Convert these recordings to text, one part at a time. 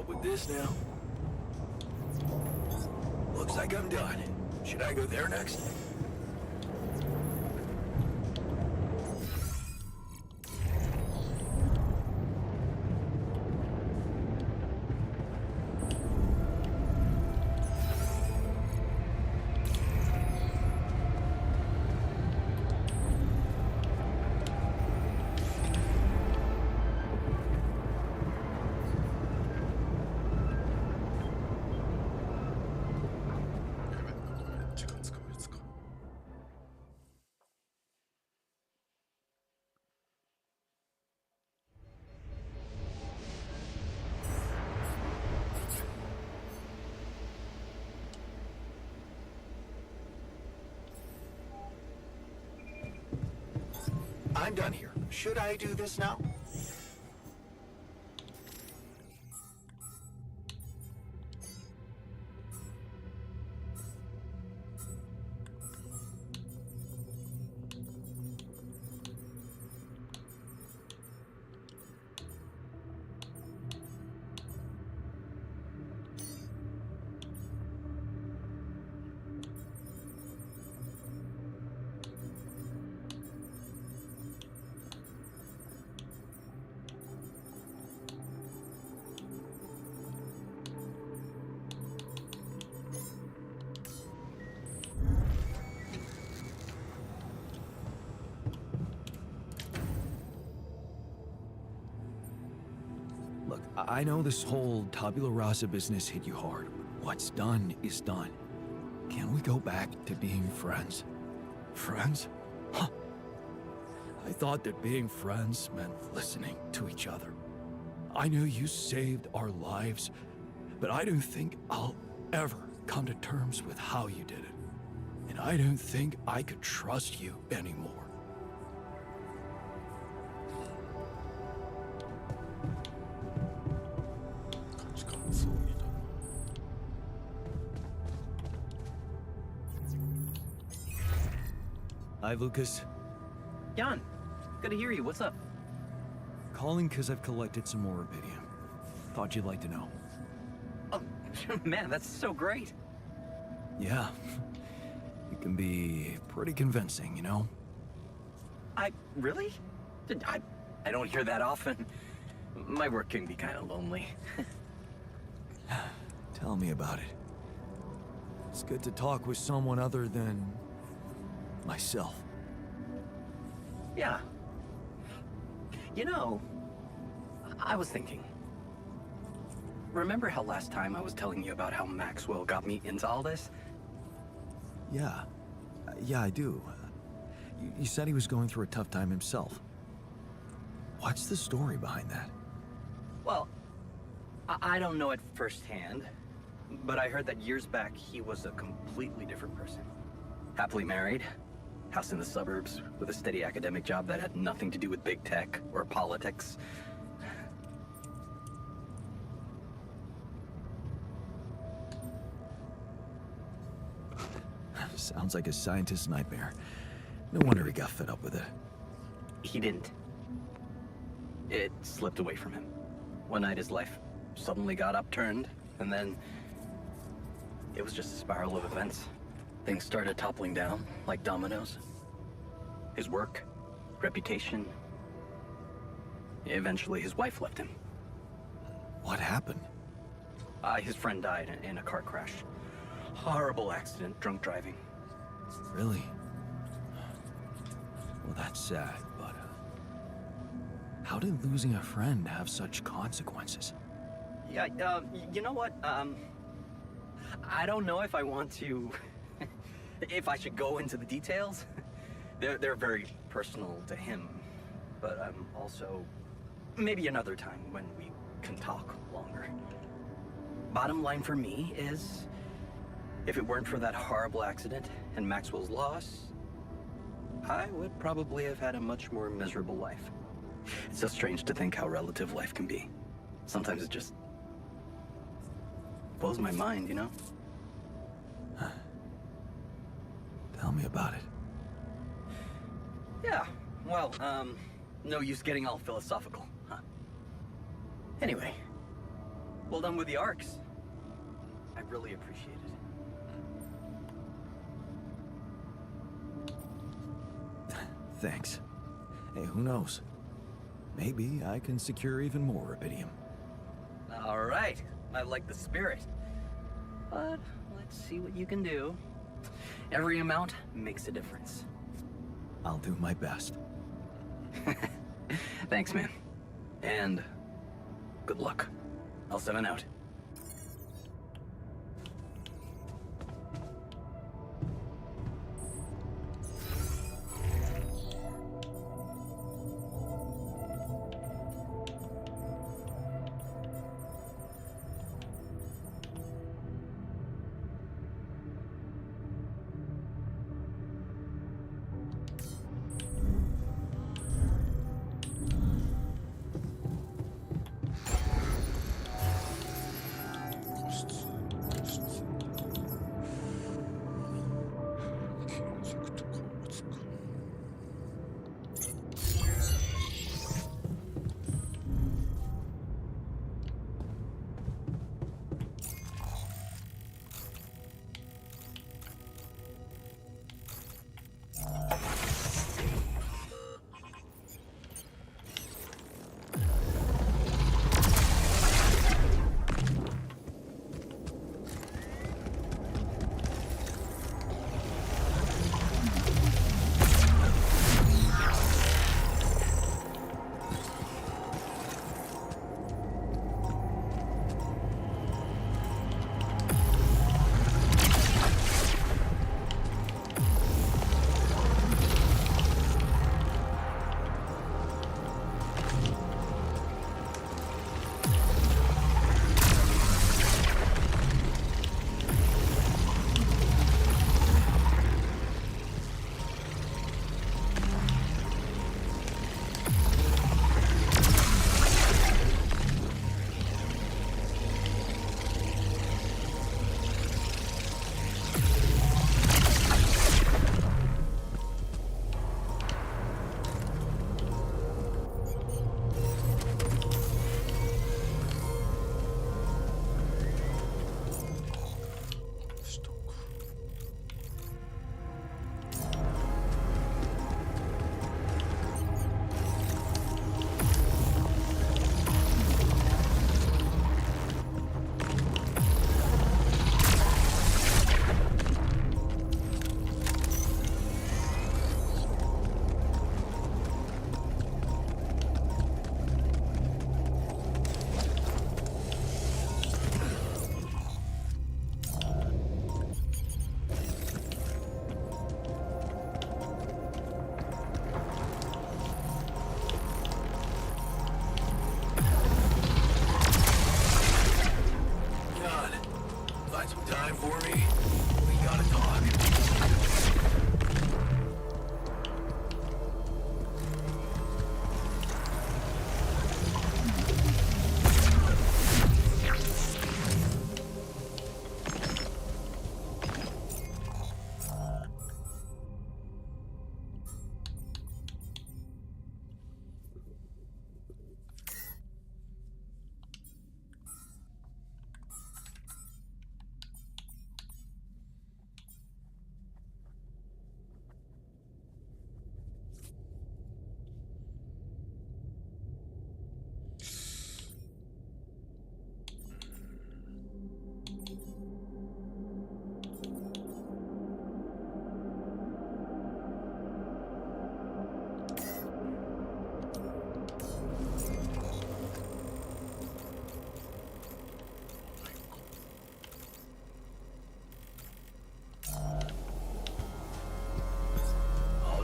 up with this now? Looks like I'm done. Should I go there next? I'm done here. Should I do this now? Look, I know this whole tabula rasa business hit you hard. What's done is done. Can we go back to being friends? Friends? Huh. I thought that being friends meant listening to each other. I know you saved our lives, but I don't think I'll ever come to terms with how you did it. And I don't think I could trust you anymore. Hi, Lucas. Jan, good to hear you. What's up? Calling because I've collected some more rubidium. Thought you'd like to know. Oh, man, that's so great. Yeah. You can be pretty convincing, you know? Really? I don't hear that often. My work can be kind of lonely. Tell me about it. It's good to talk with someone other than myself. Yeah. You know, I was thinking. Remember how last time I was telling you about how Maxwell got me into all this? Yeah. Yeah, I do. You said he was going through a tough time himself. What's the story behind that? Well, I don't know it firsthand, but I heard that years back he was a completely different person. Happily married, house in the suburbs, with a steady academic job that had nothing to do with big tech or politics. Sounds like a scientist's nightmare. No wonder he got fed up with it. He didn't. It slipped away from him. One night his life suddenly got upturned, and then it was just a spiral of events. Things started toppling down like dominoes. His work, reputation. Eventually his wife left him. What happened? His friend died in a car crash. Horrible accident, drunk driving. Really? Well, that's sad, but how did losing a friend have such consequences? Yeah, you know what? I don't know if I want to... if I should go into the details. They're very personal to him. But also... maybe another time when we can talk longer. Bottom line for me is... if it weren't for that horrible accident and Maxwell's loss, I would probably have had a much more miserable life. It's so strange to think how relative life can be. Sometimes it just blows my mind, you know? Tell me about it. Yeah, well, no use getting all philosophical, huh? Anyway, Well done with the arcs. I really appreciate it. Thanks. Hey, who knows? Maybe I can secure even more rubidium. All right. I like the spirit. But let's see what you can do. Every amount makes a difference. I'll do my best. Thanks, man. And good luck. I'll 7 out.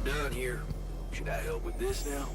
Done here. Should I help with this now?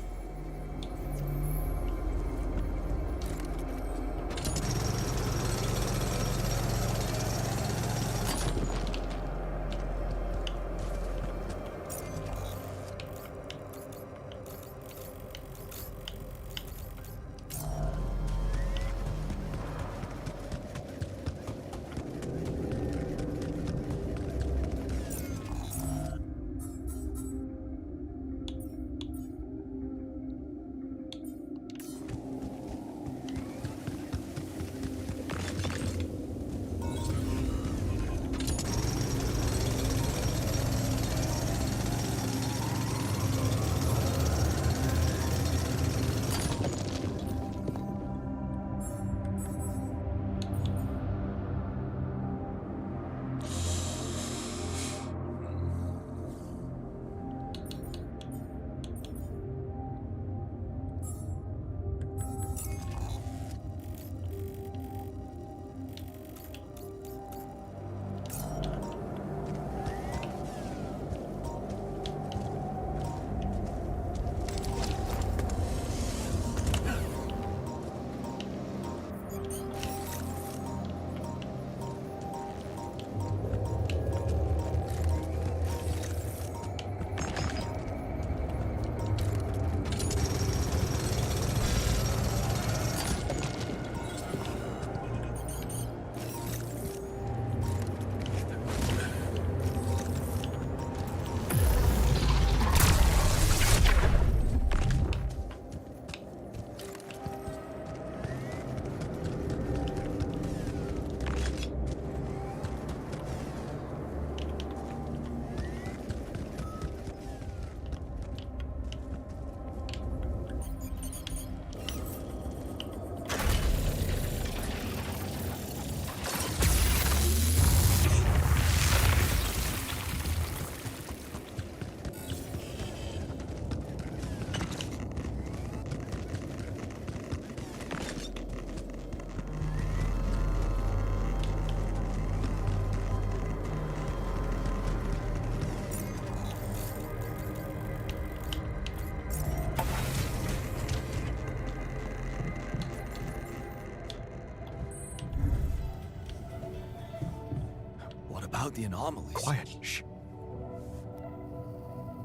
about the anomalies. Quiet. Shh.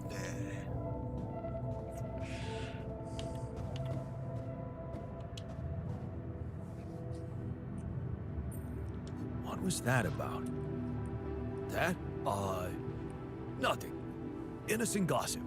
네. What was that about? That? Nothing. Innocent gossip.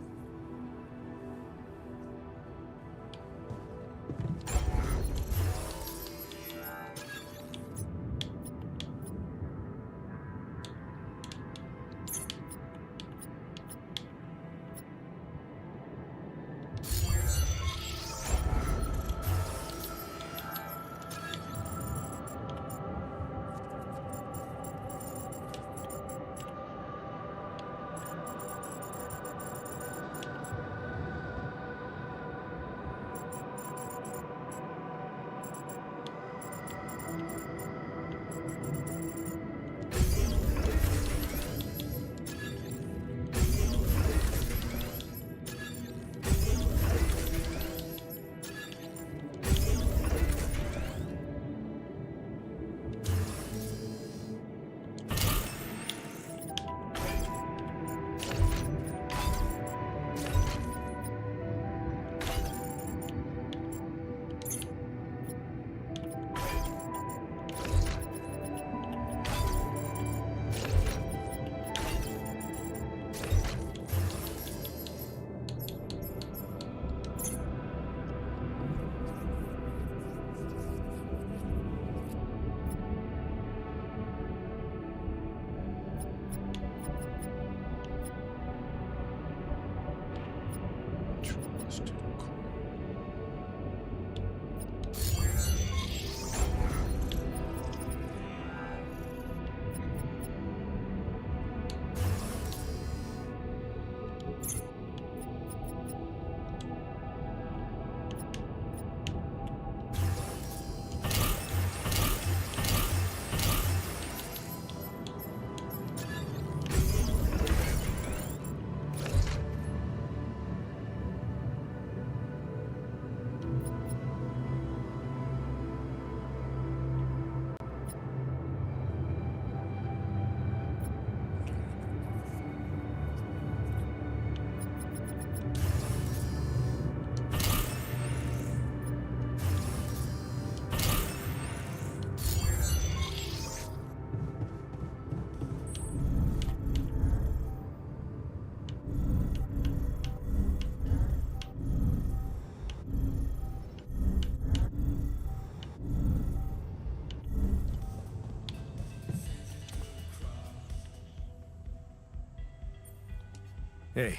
Hey,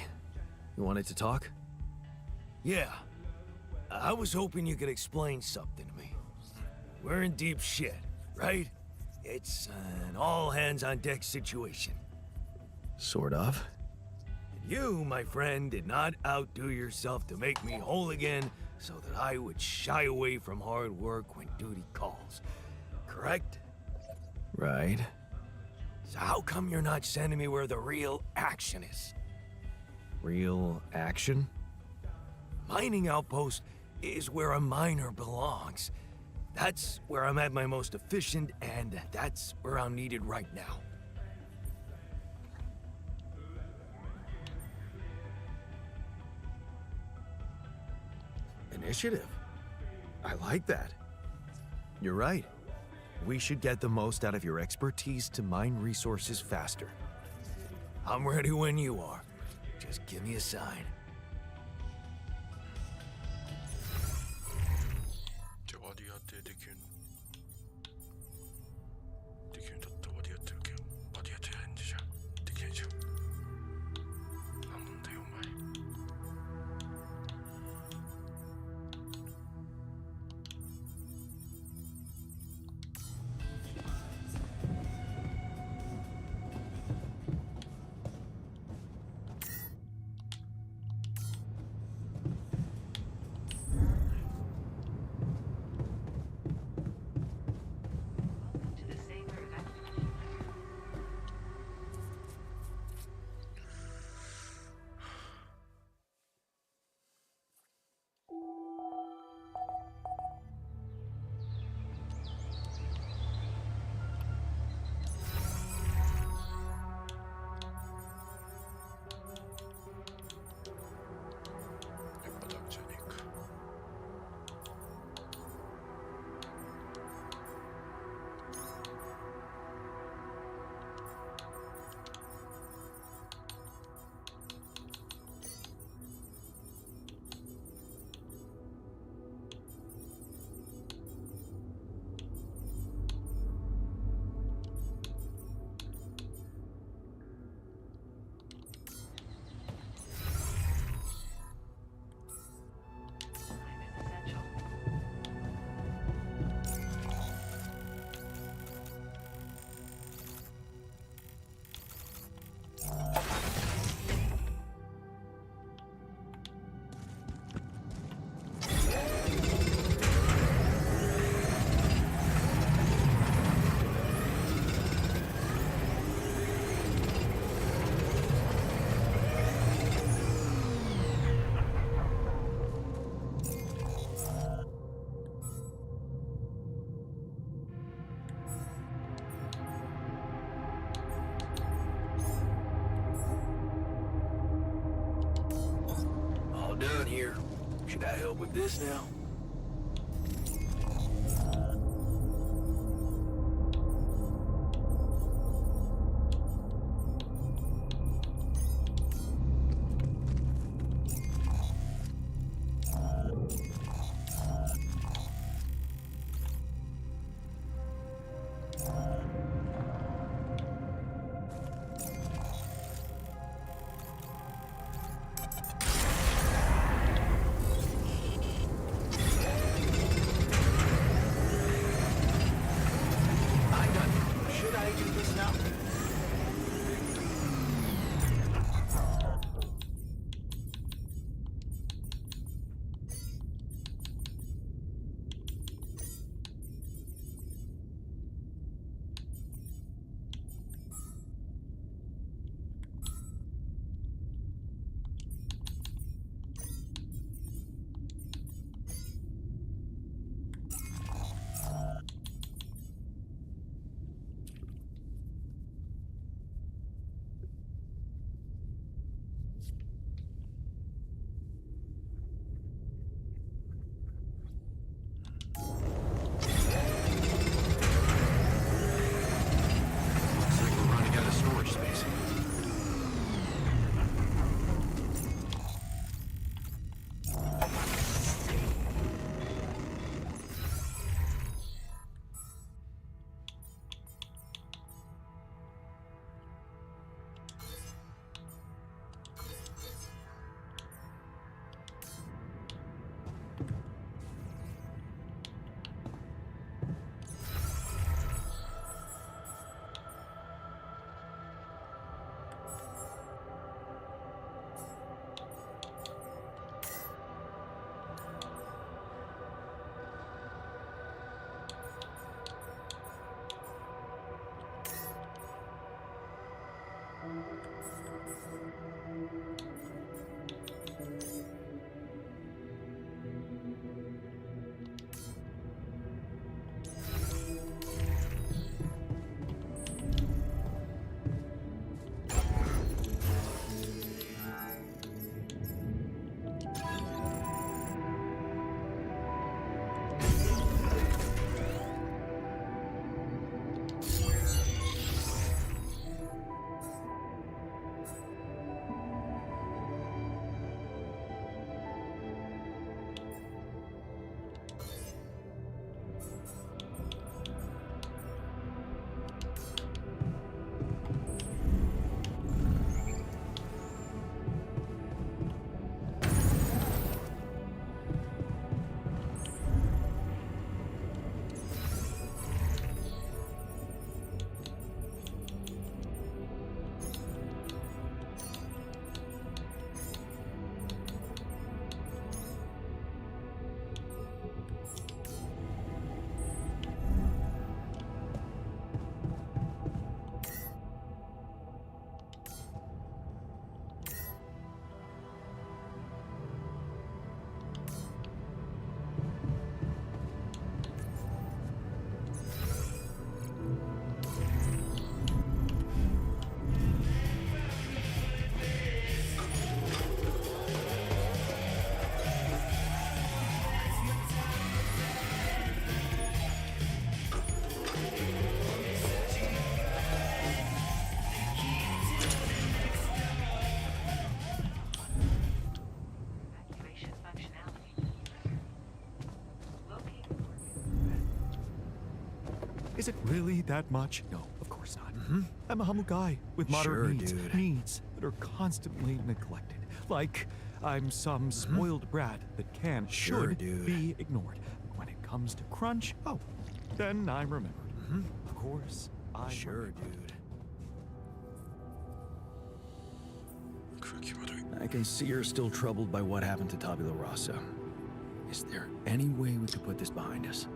you wanted to talk? Yeah. I was hoping you could explain something to me. We're in deep shit, right? It's an all-hands-on-deck situation. Sort of. You, my friend, did not outdo yourself to make me whole again so that I would shy away from hard work when duty calls. Correct? Right. So how come you're not sending me where the real action is? Real action? Mining outpost is where a miner belongs. That's where I'm at my most efficient, and that's where I'm needed right now. Initiative. I like that. You're right. We should get the most out of your expertise to mine resources faster. I'm ready when you are. Just give me a sign. 저 어디였대 디균 디균 또 어디였대 이렇게 어디였대 한지죠 디균이죠 아무데요 말 done here. Should I help with this now? Should I do this now? Looks like we're running out of storage space. Is it really that much? No, of course not. I'm a humble guy with moderate Sure, needs. dude. Needs that are constantly neglected. Like, I'm some spoiled brat that can, Sure, should dude. be ignored. When it comes to crunch, oh, then I'm remembered. Of course, I'm Sure, dude. 그렇게 말해. I can see you're still troubled by what happened to Tabula Rasa. Is there any way we could put this behind us?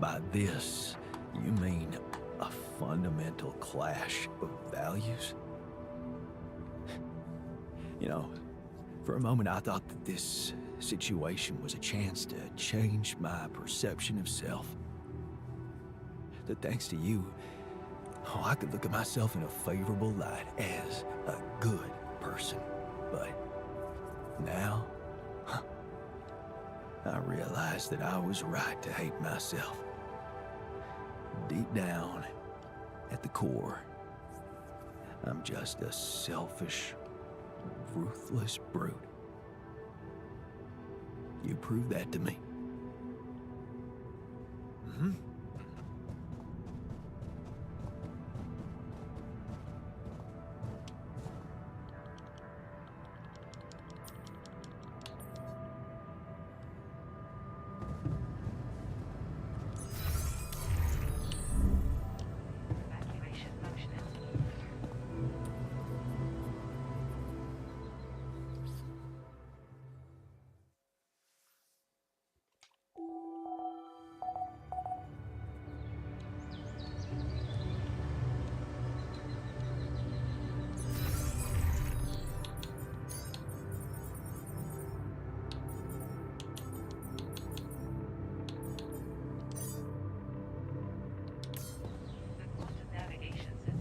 By this, you mean a fundamental clash of values? You know, for a moment I thought that this situation was a chance to change my perception of self. That thanks to you, I could look at myself in a favorable light as a good person. But Now, I realize that I was right to hate myself. Deep down, at the core, I'm just a selfish, ruthless brute. You prove that to me. Evacuation functioning. The quantum navigation system.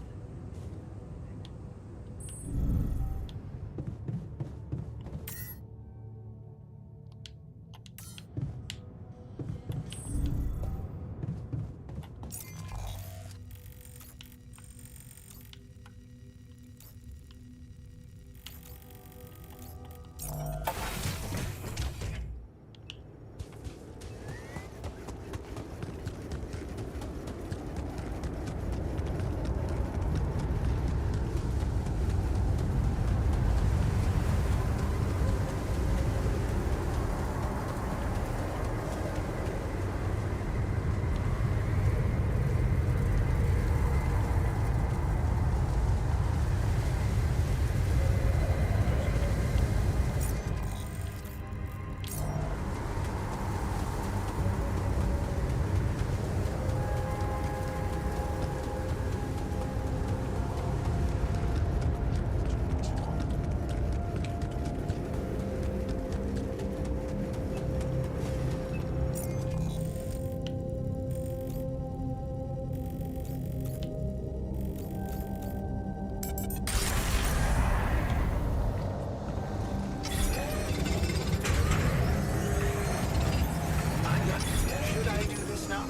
Should I do this now?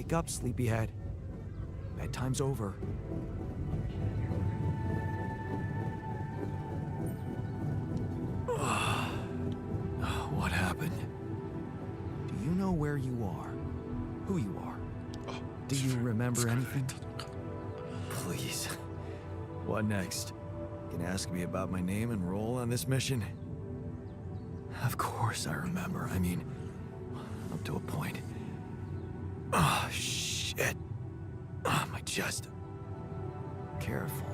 Wake up, sleepyhead. Bedtime's over. What happened? Do you know where you are? Who you are? 아, Do you remember anything? Please. What next? Can you ask me about my name and role on this mission? Of course I remember. I mean, up to a point. Oh, shit. Oh, my chest. Careful.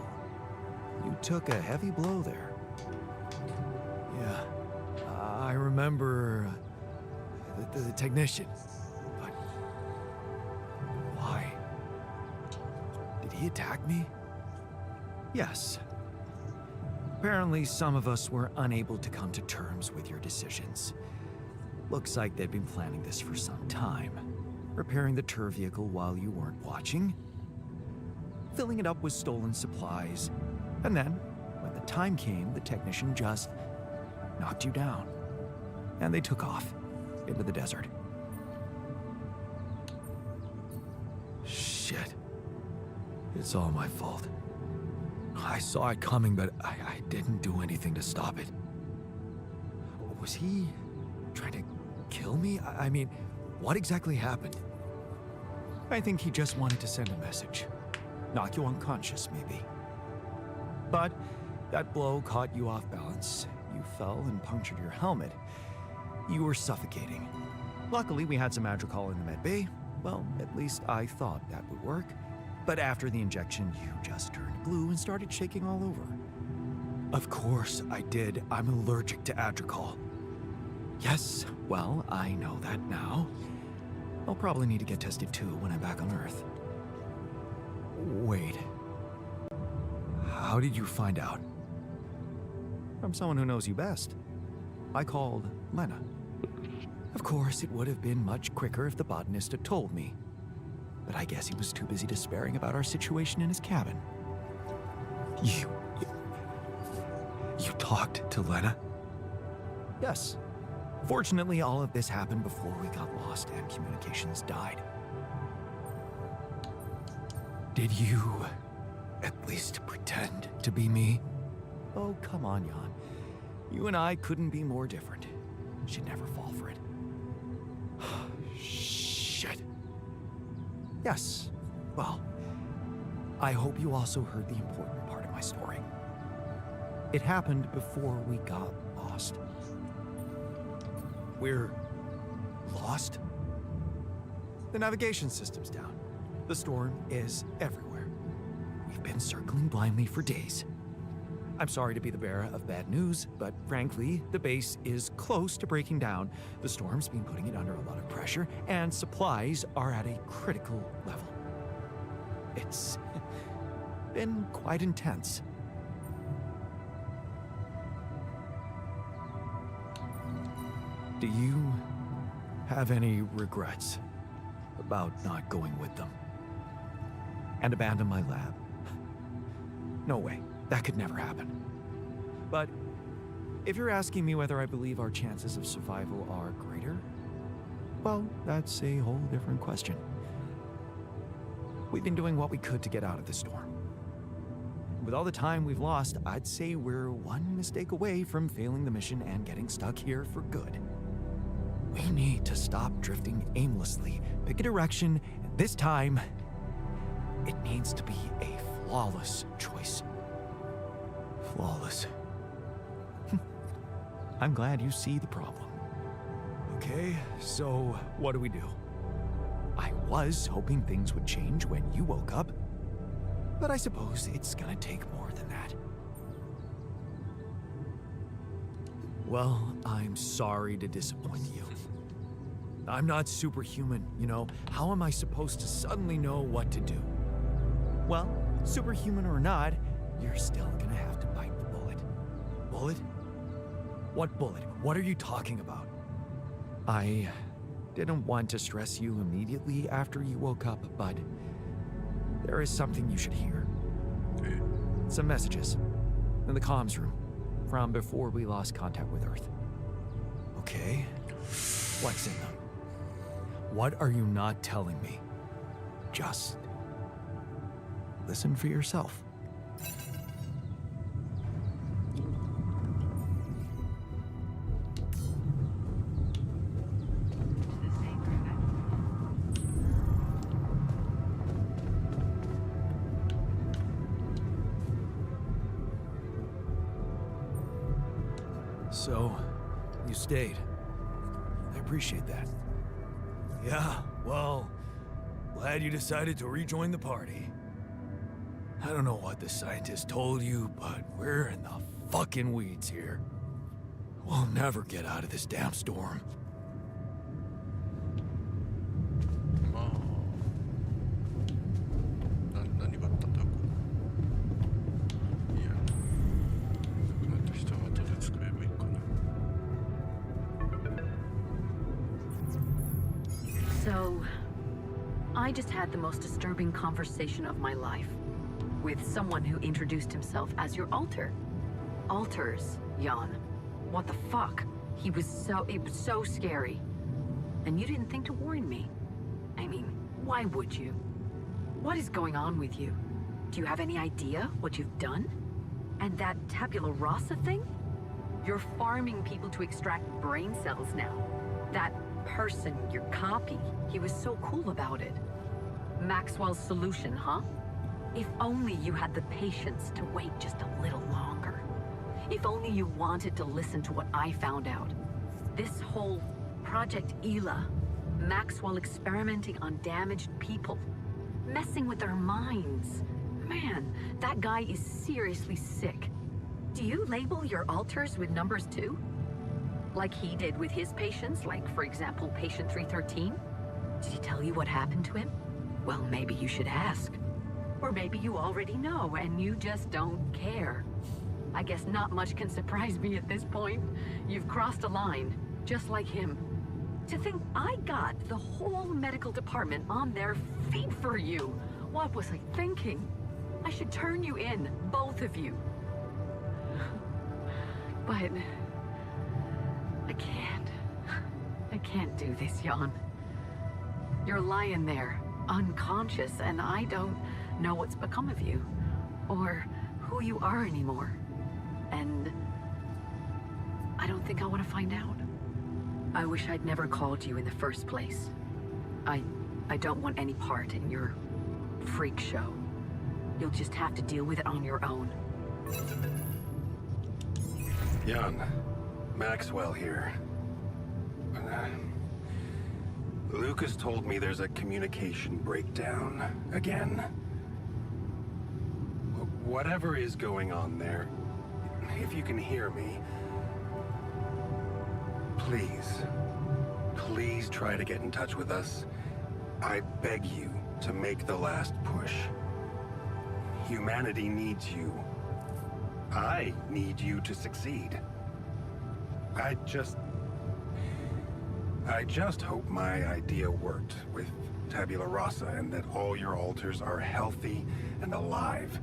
You took a heavy blow there. Yeah. I remember the technician. But why? Did he attack me? Yes. Apparently, some of us were unable to come to terms with your decisions. Looks like they'd been planning this for some time. Repairing the tour vehicle while you weren't watching. Filling it up with stolen supplies. And then, when the time came, the technician just knocked you down. And they took off into the desert. Shit. It's all my fault. I saw it coming, but I didn't do anything to stop it. Was he trying to kill me? I mean, what exactly happened? I think he just wanted to send a message. Knock you unconscious, maybe. But that blow caught you off balance. You fell and punctured your helmet. You were suffocating. Luckily, we had some Madrigal in the med bay. Well, at least I thought that would work. But after the injection, you just turned blue and started shaking all over. Of course I did. I'm allergic to Adricol. Yes, well, I know that now. I'll probably need to get tested too when I'm back on Earth. Wait. How did you find out? From someone who knows you best. I called Lena. Of course, it would have been much quicker if the botanist had told me. But I guess he was too busy despairing about our situation in his cabin. You talked to Lena? Yes. Fortunately, all of this happened before we got lost and communications died. Did you at least pretend to be me? Oh, come on, Jan. You and I couldn't be more different. She'd never fall for it. Shit. Yes. Well, I hope you also heard the important part of my story. It happened before we got lost. We're lost? The navigation system's down. The storm is everywhere. We've been circling blindly for days. I'm sorry to be the bearer of bad news, but frankly, the base is close to breaking down. The storm's been putting it under a lot of pressure, and supplies are at a critical level. It's been quite intense. Do you have any regrets about not going with them? And abandon my lab? No way. That could never happen. But if you're asking me whether I believe our chances of survival are greater, well, that's a whole different question. We've been doing what we could to get out of the storm. With all the time we've lost, I'd say we're one mistake away from failing the mission and getting stuck here for good. We need to stop drifting aimlessly, pick a direction, and this time, it needs to be a flawless choice. Flawless. I'm glad you see the problem. Okay, so what do we do? I was hoping things would change when you woke up, but I suppose it's gonna take more than that. Well, I'm sorry to disappoint you. I'm not superhuman, you know. How am I supposed to suddenly know what to do? Well, superhuman or not, you're still gonna have to bite the bullet. Bullet? What bullet? What are you talking about? I didn't want to stress you immediately after you woke up, but there is something you should hear. Some messages in the comms room from before we lost contact with Earth. Okay. What's in them? What are you not telling me? Just listen for yourself. The same perfect. So, you stayed. I appreciate that. Yeah, well, glad you decided to rejoin the party. I don't know what the scientist told you, but we're in the fucking weeds here. We'll never get out of this damn storm.何があったんだこう。いや、亡くなった人は後で作ればいいかな。So, I just had the most disturbing conversation of my life with someone who introduced himself as your alter. Alters, Jan. What the fuck? It was so scary. And you didn't think to warn me. I mean, why would you? What is going on with you? Do you have any idea what you've done? And that tabula rasa thing? You're farming people to extract brain cells now. That person, your copy, he was so cool about it. Maxwell's solution, huh? If only you had the patience to wait just a little longer. If only you wanted to listen to what I found out. This whole Project Ela, Maxwell experimenting on damaged people, messing with their minds. Man, that guy is seriously sick. Do you label your alters with numbers too? Like he did with his patients, like, for example, patient 313? Did he tell you what happened to him? Well, maybe you should ask. Or maybe you already know and you just don't care. I guess not much can surprise me at this point. You've crossed a line, just like him. To think I got the whole medical department on their feet for you. What was I thinking? I should turn you in, both of you. But I can't. I can't do this, Jan. You're lying there, unconscious, and I don't know what's become of you, or who you are anymore. And I don't think I want to find out. I wish I'd never called you in the first place. I don't want any part in your freak show. You'll just have to deal with it on your own. Jan, Maxwell here. Lucas told me there's a communication breakdown again. Whatever is going on there, if you can hear me, please try to get in touch with us. I beg you to make the last push. Humanity needs you. I need you to succeed. I just hope my idea worked with Tabula Rasa and that all your alters are healthy and alive.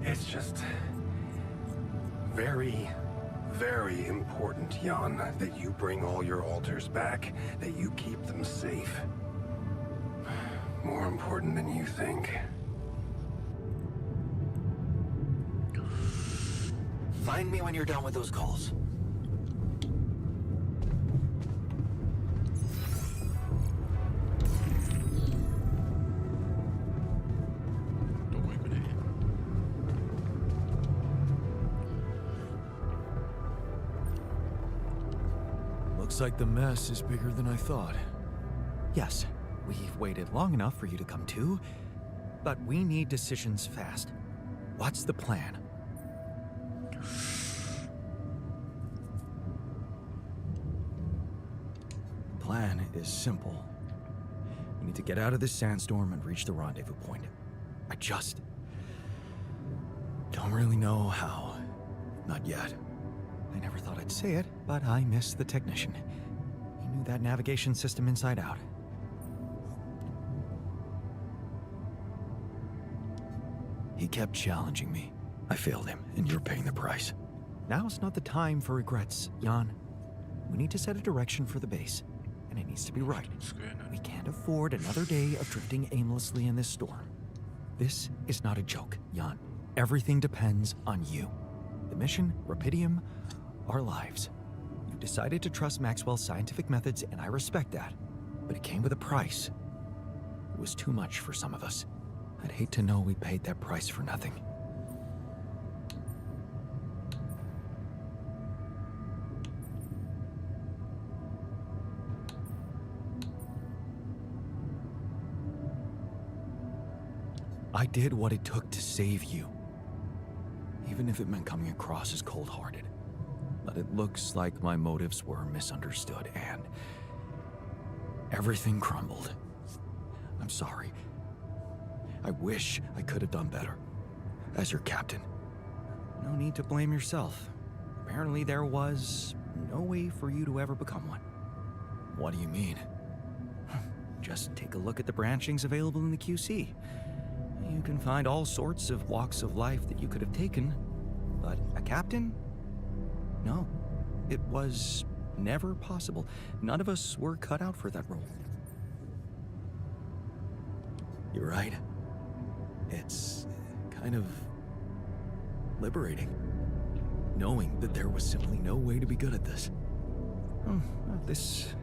It's just very, very important, Jan, that you bring all your alters back, that you keep them safe. More important than you think. Find me when you're done with those calls. Looks like the mess is bigger than I thought. Yes, we've waited long enough for you to come to, but we need decisions fast. What's the plan? The plan is simple. We need to get out of this sandstorm and reach the rendezvous point. I just don't really know how. Not yet. I never thought I'd say it, but I miss the technician. He knew that navigation system inside out. He kept challenging me. I failed him, and you're paying the price. Now's not the time for regrets, Jan. We need to set a direction for the base. and it needs to be right. 机ない We can't afford another day of drifting aimlessly in this storm. This is not a joke, Jan. Everything depends on you. The mission, Rapidium, our lives. You decided to trust Maxwell's scientific methods, and I respect that. But it came with a price. It was too much for some of us. I'd hate to know we paid that price for nothing. I did what it took to save you. Even if it meant coming across as cold-hearted. But it looks like my motives were misunderstood and everything crumbled. I'm sorry. I wish I could have done better. As your captain. No need to blame yourself. Apparently there was no way for you to ever become one. What do you mean? Just take a look at the branchings available in the QC. You can find all sorts of walks of life that you could have taken, but a captain? No. It was never possible. None of us were cut out for that role. You're right. It's kind of liberating, knowing that there was simply no way to be good at this. This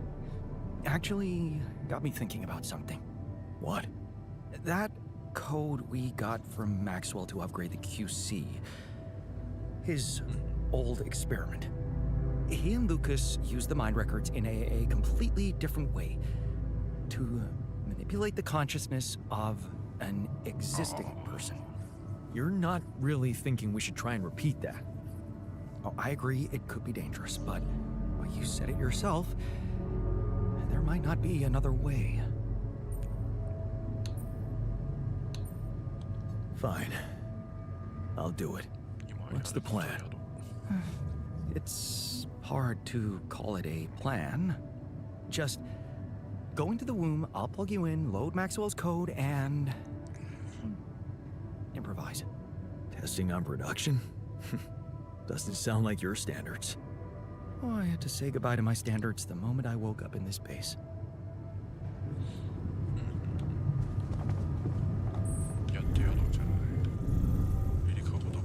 actually got me thinking about something. What? That code we got from Maxwell to upgrade the QC. His old experiment. He and Lucas used the mind records in a completely different way to manipulate the consciousness of an existing person. You're not really thinking we should try and repeat that? Oh, I agree it could be dangerous, but well, you said it yourself. There might not be another way. Fine. I'll do it. What's the plan? It's hard to call it a plan. Just go into the womb, I'll plug you in, load Maxwell's code, and improvise. Testing on production? Doesn't sound like your standards. Oh, I had to say goodbye to my standards the moment I woke up in this base. やってやろうじゃないエリカ語だ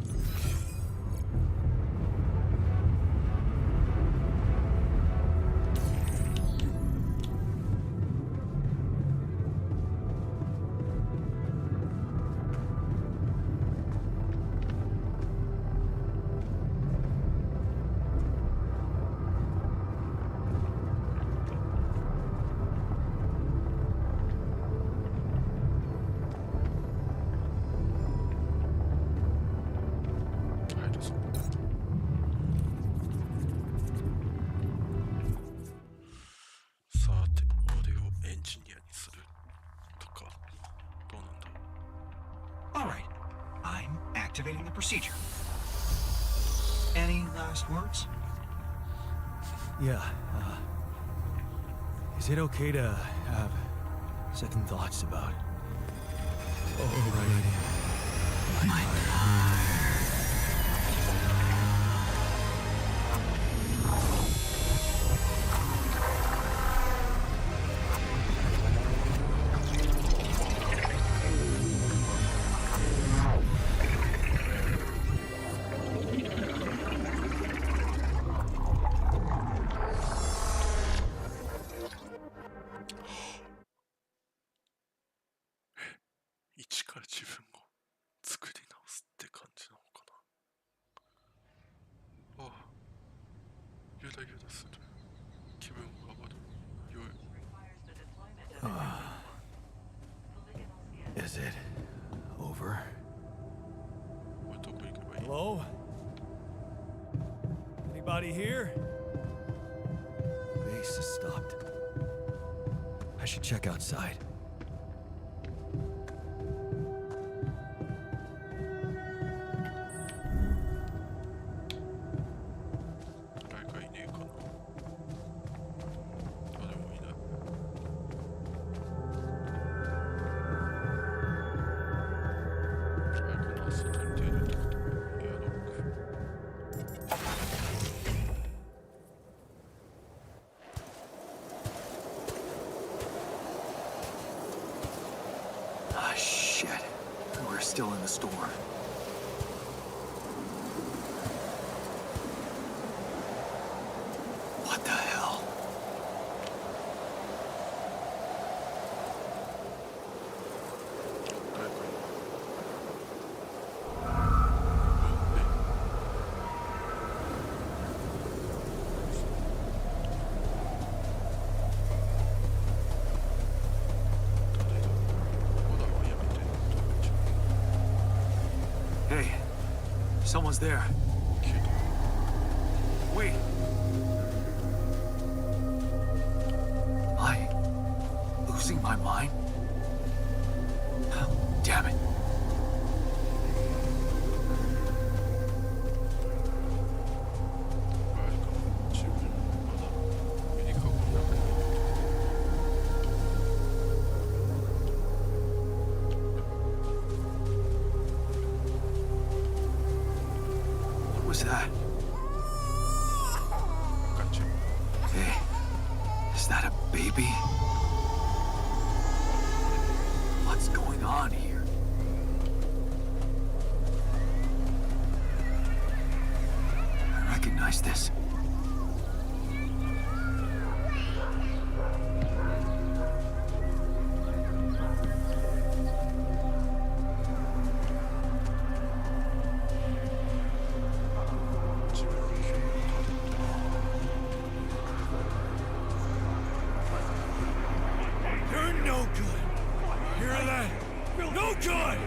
All right, I'm activating the procedure. Any last words? Yeah, is it okay to have second thoughts about... Alrighty. Is it over? Hello? Anybody here? Base has stopped. I should check outside. the store. What the hell? Hey, someone's there. Wait. Am I losing my mind? Damn it. What was that? Hey, is that a baby? What's going on here? I recognize this. You're no good. Hear that? No good!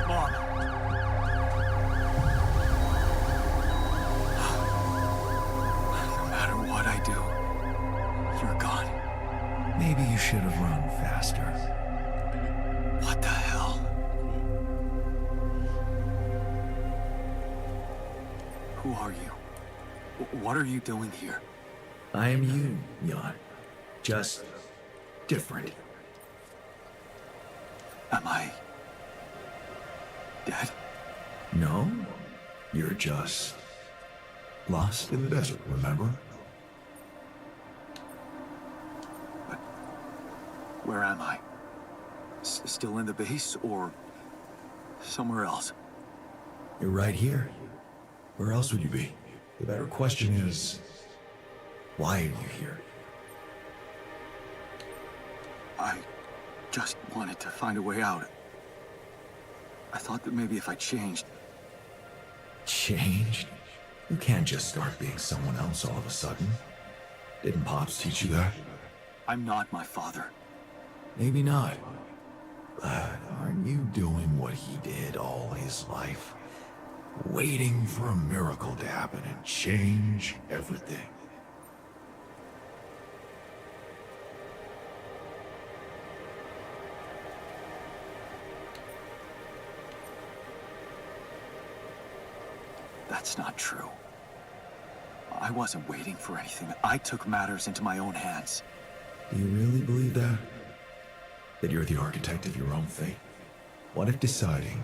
Mom. No matter what I do, you're gone. Maybe you should have run faster. What the hell? Who are you? What are you doing here? I am you, Jan. Just different. Am I dead? No, you're just lost in the desert, remember? Where am I? Still in the base or somewhere else? You're right here. Where else would you be? The better question is, why are you here? I just wanted to find a way out. I thought that maybe if I changed... Changed? You can't just start being someone else all of a sudden. Didn't Pops teach you that? I'm not my father. Maybe not. But aren't you doing what he did all his life? Waiting for a miracle to happen and change everything. That's not true. I wasn't waiting for anything. I took matters into my own hands. Do you really believe that? That you're the architect of your own fate? What if deciding,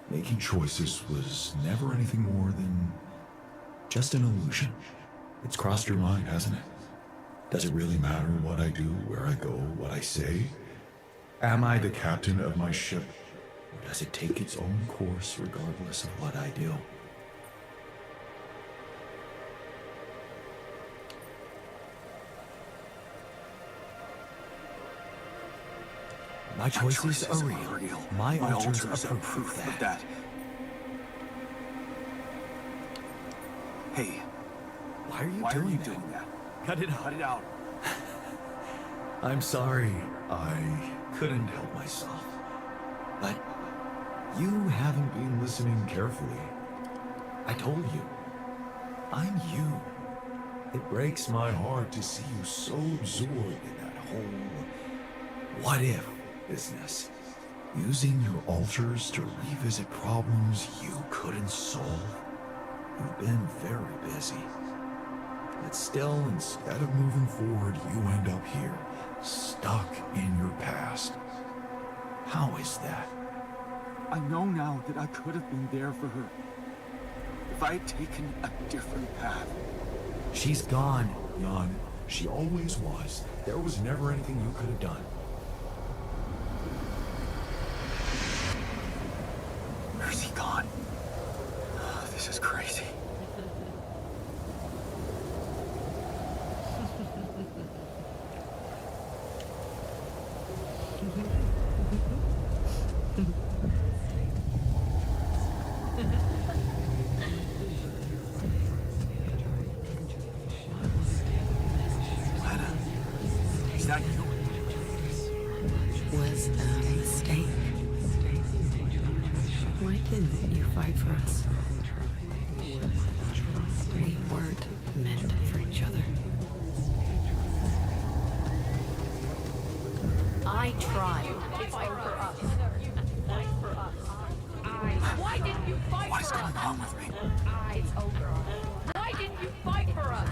making choices was never anything more than just an illusion? It's crossed your mind, hasn't it? Does it really matter what I do, where I go, what I say? Am I the captain of my ship? Or does it take its own course regardless of what I do? My choices are real. My altars are proof of that. Hey, Why are you why are doing you that? doing that? Cut it out. Cut it out. I'm sorry. I couldn't help myself. But you haven't been listening carefully. I told you, I'm you. It breaks my heart to see you so absorbed in that whole what-if business. Using your alters to revisit problems you couldn't solve. You've been very busy. But still, instead of moving forward, you end up here, stuck in your past. How is that? I know now that I could have been there for her. If I had taken a different path. She's gone, Jan. She always was. There was never anything you could have done. Where's he gone? This is crazy. Is that you? Was a mistake. Why didn't you fight for us? We weren't meant for each other. I tried. Why didn't you fight What is for going us? on with me? It's over. Why didn't you fight for us?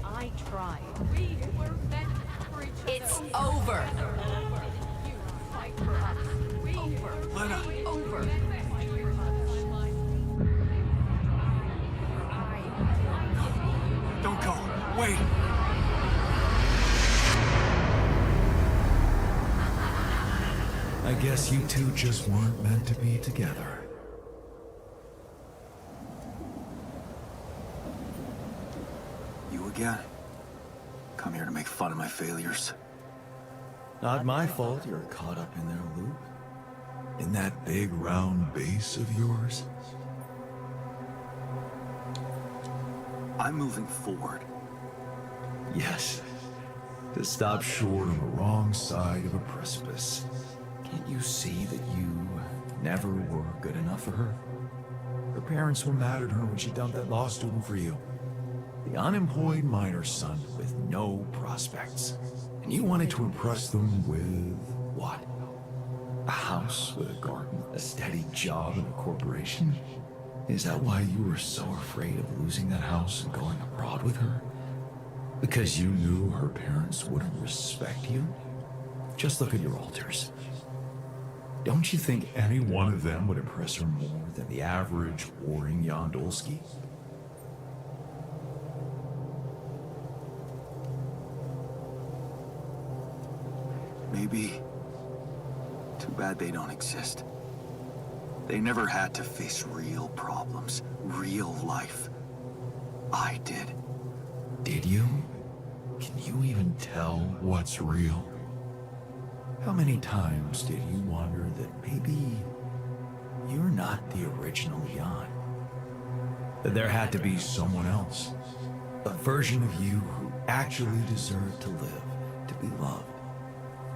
I tried. We were meant for each other. It's over. You fight for us. We were Lena. Over. Don't go. Wait. I guess you two just weren't meant to be together. You again? Come here to make fun of my failures. Not my fault you're caught up in their loop. In that big round base of yours. I'm moving forward. Yes. To stop short on the wrong side of a precipice. Can't you see that you never were good enough for her? Her parents were mad at her when she dumped that law student for you. The unemployed miner son with no prospects. And you wanted to impress them with what? A house with a garden, a steady job in a corporation? Is that why you were so afraid of losing that house and going abroad with her? Because you knew her parents wouldn't respect you? Just look at your alters. Don't you think any one of them would impress her more than the average warring Yondolski? Maybe. Too bad they don't exist. They never had to face real problems, real life. I did. Did you? Can you even tell what's real? How many times did you wonder that maybe you're not the original Jan? That there had to be someone else, a version of you who actually deserved to live, to be loved.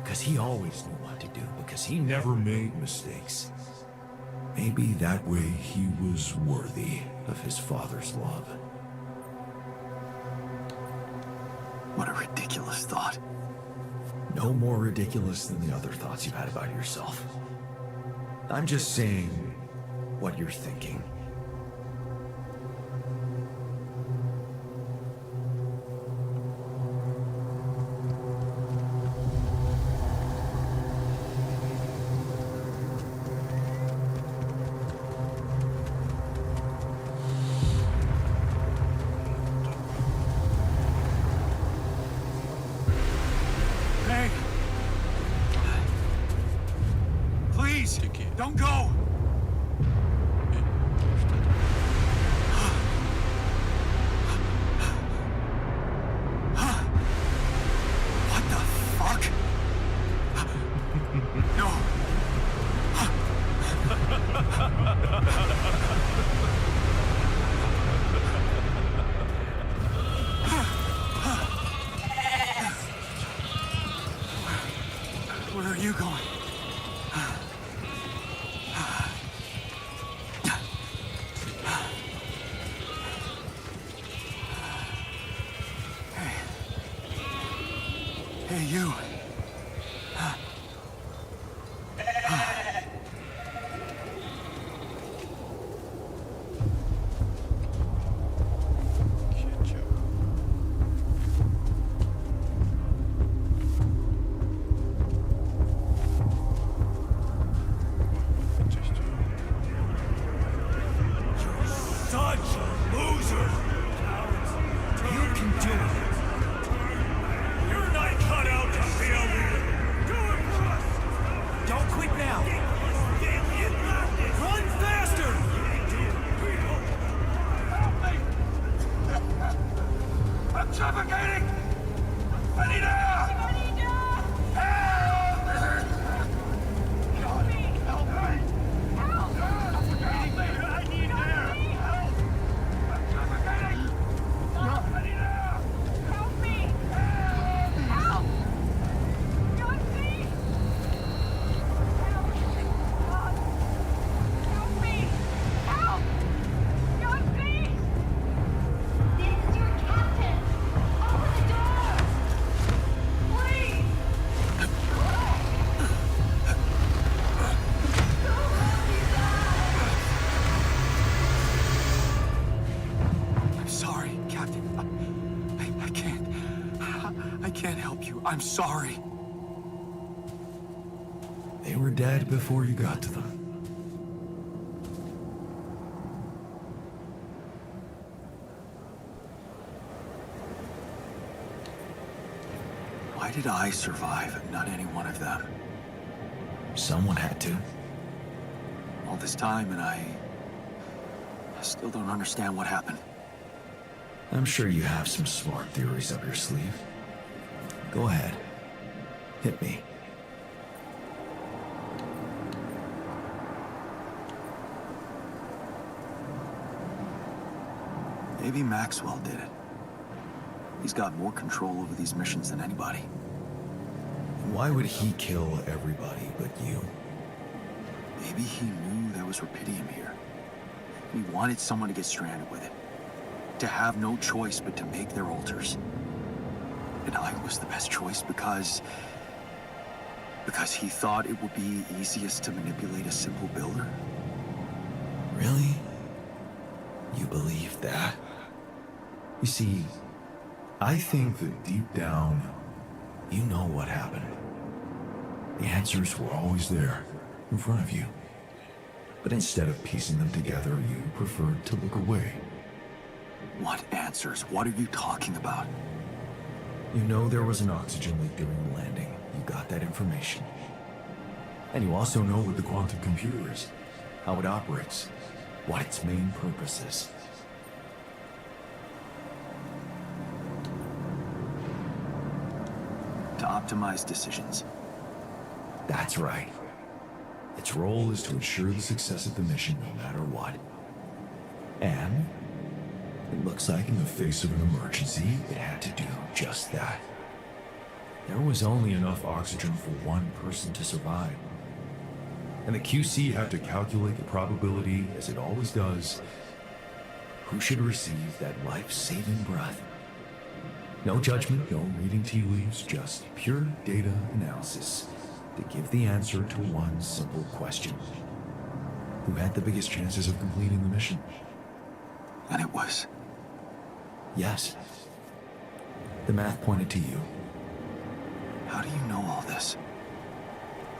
Because he always knew what to do, because he never made mistakes. Maybe that way he was worthy of his father's love. What a ridiculous thought. No more ridiculous than the other thoughts you've had about yourself. I'm just saying what you're thinking. Hey! Please, don't go! you. Such losers! You can do it! You're not cut out to be a leader! Do it for us! Don't quit now! Run faster! I'm suffocating! I need air! Help! God, help me! Help! Help me! I need air! Help! I'm suffocating! I need air! Help me! Help! God, please! Help! God! Help me! Help! God, please! This is your captain! Open the door! Please! I'm sorry, Captain. I can't. I can't help you. I'm sorry. They were dead before you got to them. Why did I survive and not any one of them? Someone had to. All this time and I still don't understand what happened. I'm sure you have some smart theories up your sleeve. Go ahead. Hit me. Maybe Maxwell did it. He's got more control over these missions than anybody. Why would he kill everybody but you? Maybe he knew there was Rapidium here. He wanted someone to get stranded with it. To have no choice but to make their altars. And I was the best choice because he thought it would be easiest to manipulate a simple builder. Really? You believe that? You see, I think that deep down, you know what happened. The answers were always there, in front of you. But instead of piecing them together, you preferred to look away. What answers? What are you talking about? You know there was an oxygen leak during the landing. You got that information. And you also know what the quantum computer is, how it operates, what its main purpose is. To optimize decisions. That's right. Its role is to ensure the success of the mission no matter what. And it looks like in the face of an emergency, it had to do just that. There was only enough oxygen for one person to survive. And the QC had to calculate the probability, as it always does, who should receive that life-saving breath. No judgment, no reading tea leaves, just pure data analysis to give the answer to one simple question. Who had the biggest chances of completing the mission? And it was. Yes. The math pointed to you. How do you know all this?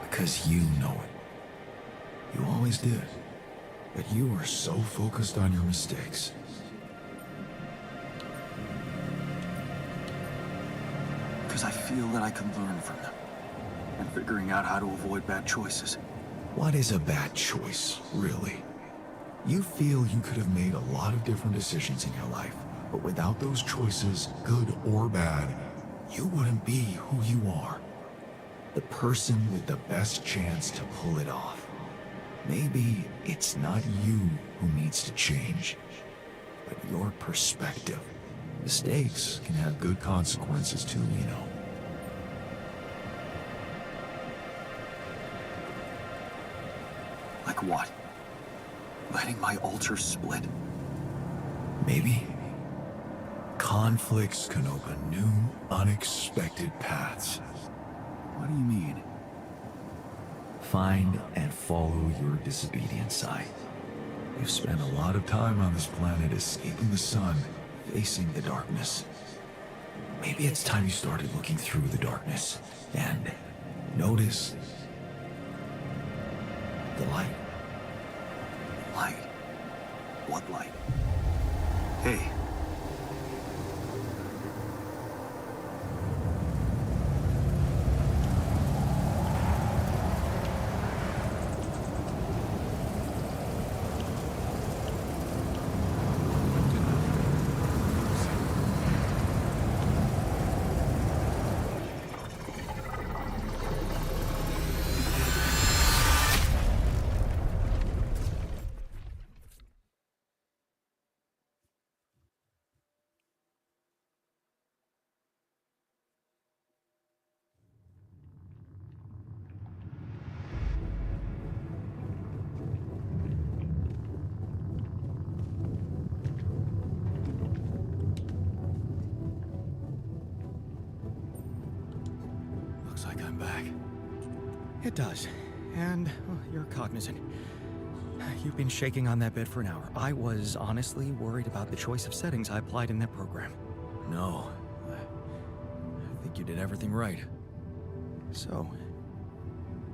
Because you know it. You always did. But you were so focused on your mistakes. Because I feel that I can learn from them. And figuring out how to avoid bad choices. What is a bad choice, really? You feel you could have made a lot of different decisions in your life, but without those choices, good or bad, you wouldn't be who you are. The person with the best chance to pull it off. Maybe it's not you who needs to change, but your perspective. Mistakes can have good consequences too, you know. Like what? Letting my altar split? Maybe. Conflicts can open new, unexpected paths. What do you mean? Find and follow your disobedient side. You've spent a lot of time on this planet escaping the sun, facing the darkness. Maybe it's time you started looking through the darkness and notice the light. Light? What light? Hey. Looks like I'm back. It does. And well, you're cognizant. You've been shaking on that bed for an hour. I was honestly worried about the choice of settings I applied in that program. No. I think you did everything right. So,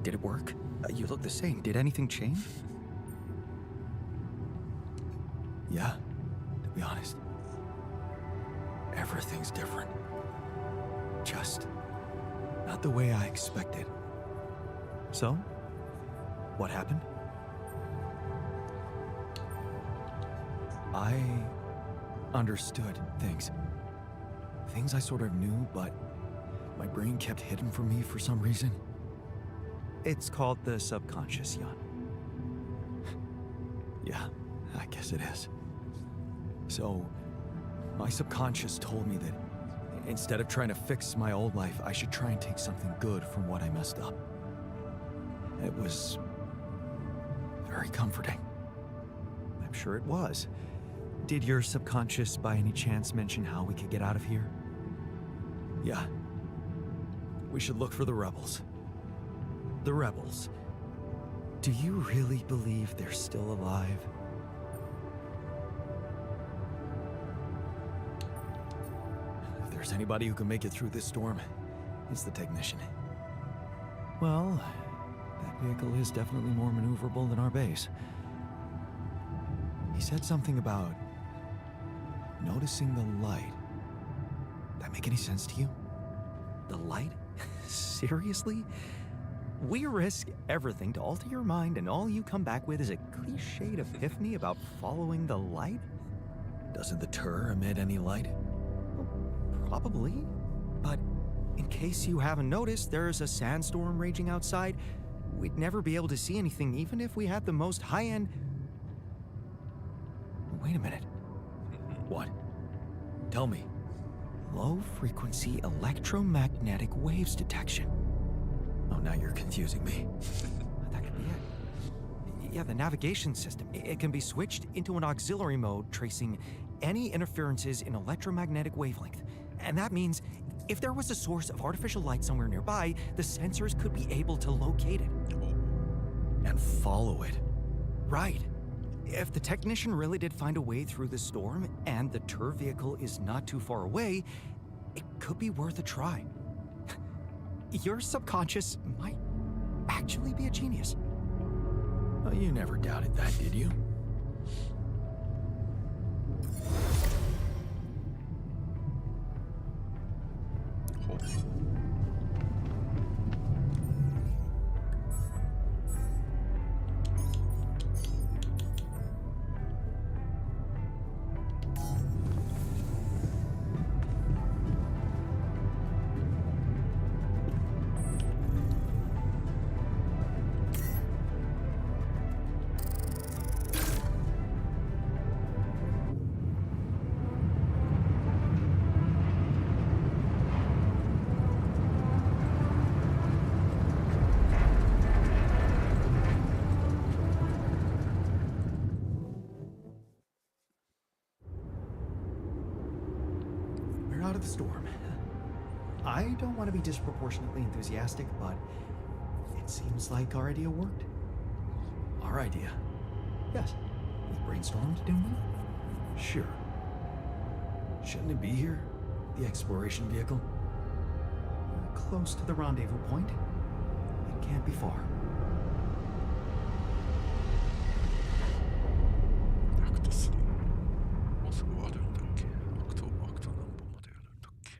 did it work? You look the same. Did anything change? Yeah, to be honest. Everything's different. Just not the way I expected. So, what happened? I understood things. Things I sort of knew, but my brain kept hidden from me for some reason. It's called the subconscious, Jan. Yeah, I guess it is. So, my subconscious told me that instead of trying to fix my old life, I should try and take something good from what I messed up. It was very comforting. I'm sure it was. Did your subconscious by any chance mention how we could get out of here? Yeah. We should look for the rebels. The rebels? Do you really believe they're still alive? If there's anybody who can make it through this storm, it's the technician. Well, that vehicle is definitely more maneuverable than our base. He said something about noticing the light. That make any sense to you? The light? Seriously? We risk everything to alter your mind, and all you come back with is a cliched epiphany about following the light? Doesn't the tur emit any light? Probably. But in case you haven't noticed, there's a sandstorm raging outside. We'd never be able to see anything, even if we had the most high-end... Wait a minute. What? Tell me. Low-frequency electromagnetic waves detection. Oh, now you're confusing me. That could be it. Yeah, the navigation system. It can be switched into an auxiliary mode, tracing any interferences in electromagnetic wavelength. And that means if there was a source of artificial light somewhere nearby, the sensors could be able to locate it. And follow it. Right. If the technician really did find a way through the storm, and the tur vehicle is not too far away, it could be worth a try. Your subconscious might actually be a genius. Well, you never doubted that, did you? out of the storm. I don't want to be disproportionately enthusiastic, but it seems like our idea worked. Our idea? Yes, we brainstormed, didn't we? Sure. Shouldn't it be here? The exploration vehicle? Close to the rendezvous point. It can't be far. アクト3。もうすぐ終わるんだっけ？アクト何本までやるんだっけ？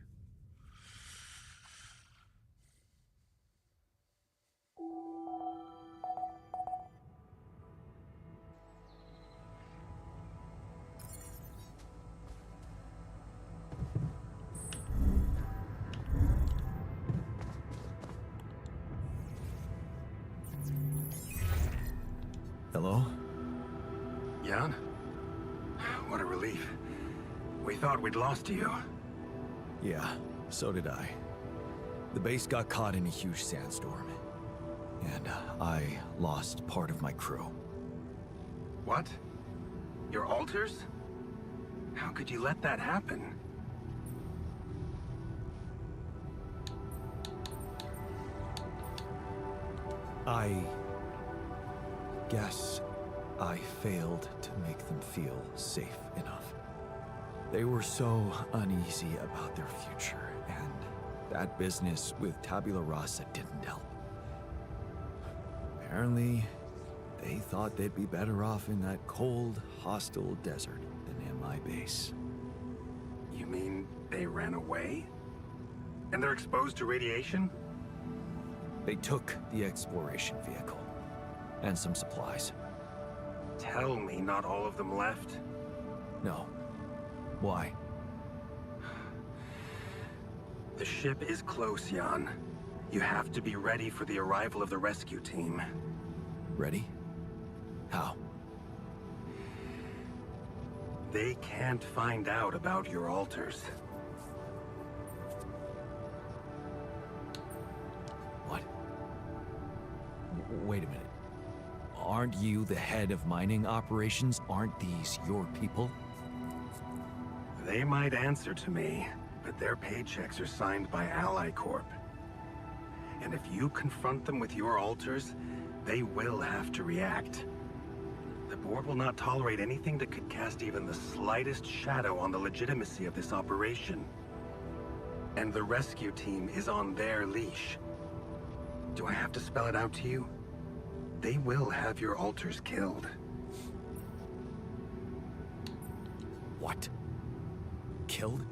Hello? Jan? What a relief. We thought we'd lost you. Yeah, so did I. The base got caught in a huge sandstorm. And I lost part of my crew. What? Your altars? How could you let that happen? I guess I failed to make them feel safe enough. They were so uneasy about their future, and that business with Tabula Rasa didn't help. Apparently, they thought they'd be better off in that cold, hostile desert than in my base. You mean they ran away? And they're exposed to radiation? They took the exploration vehicle. And some supplies. Tell me not all of them left? No. Why? The ship is close, Jan. You have to be ready for the arrival of the rescue team. Ready? How? They can't find out about your altars. What? Wait a minute. Aren't you the head of mining operations? Aren't these your people? They might answer to me, but their paychecks are signed by Ally Corp. And if you confront them with your altars, they will have to react. The board will not tolerate anything that could cast even the slightest shadow on the legitimacy of this operation. And the rescue team is on their leash. Do I have to spell it out to you? They will have your altars killed. What? Killed?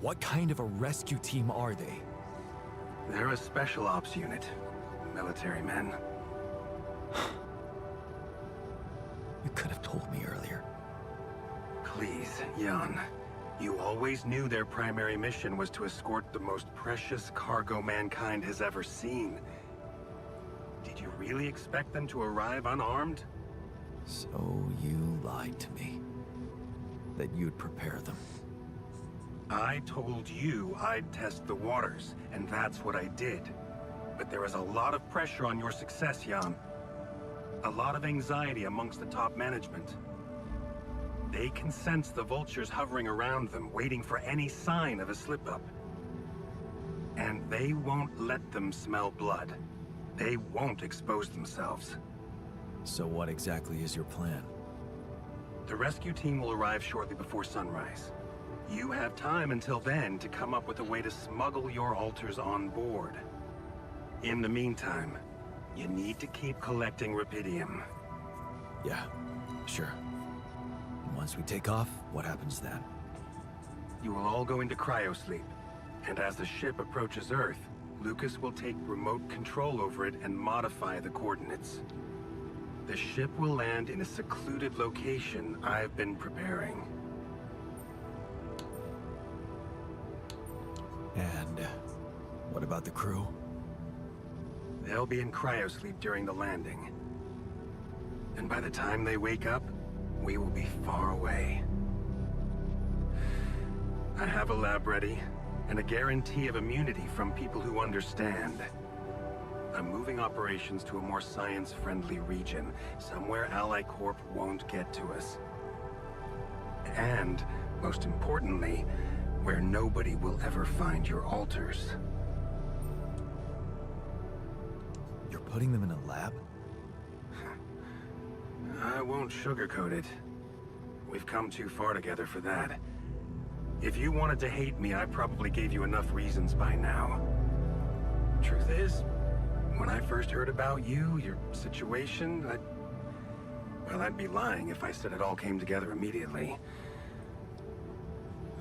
What kind of a rescue team are they? They're a special ops unit. Military men. You could have told me earlier. Please, Jan. You always knew their primary mission was to escort the most precious cargo mankind has ever seen. Did you really expect them to arrive unarmed? So you lied to me. That you'd prepare them. I told you I'd test the waters, and that's what I did. But there is a lot of pressure on your success, Jan. A lot of anxiety amongst the top management. They can sense the vultures hovering around them, waiting for any sign of a slip-up. And they won't let them smell blood. They won't expose themselves. So what exactly is your plan? The rescue team will arrive shortly before sunrise. You have time until then to come up with a way to smuggle your altars on board. In the meantime, you need to keep collecting Rapidium. Yeah, sure. And once we take off, what happens then? You will all go into cryosleep. And as the ship approaches Earth, Lucas will take remote control over it and modify the coordinates. The ship will land in a secluded location I've been preparing. And what about the crew? They'll be in cryosleep during the landing. And by the time they wake up, we will be far away. I have a lab ready, and a guarantee of immunity from people who understand. I'm moving operations to a more science-friendly region, somewhere Ally Corp won't get to us. And, most importantly, where nobody will ever find your altars. You're putting them in a lab? I won't sugarcoat it. We've come too far together for that. If you wanted to hate me, I probably gave you enough reasons by now. Truth is, when I first heard about you, your situation, I'd be lying if I said it all came together immediately.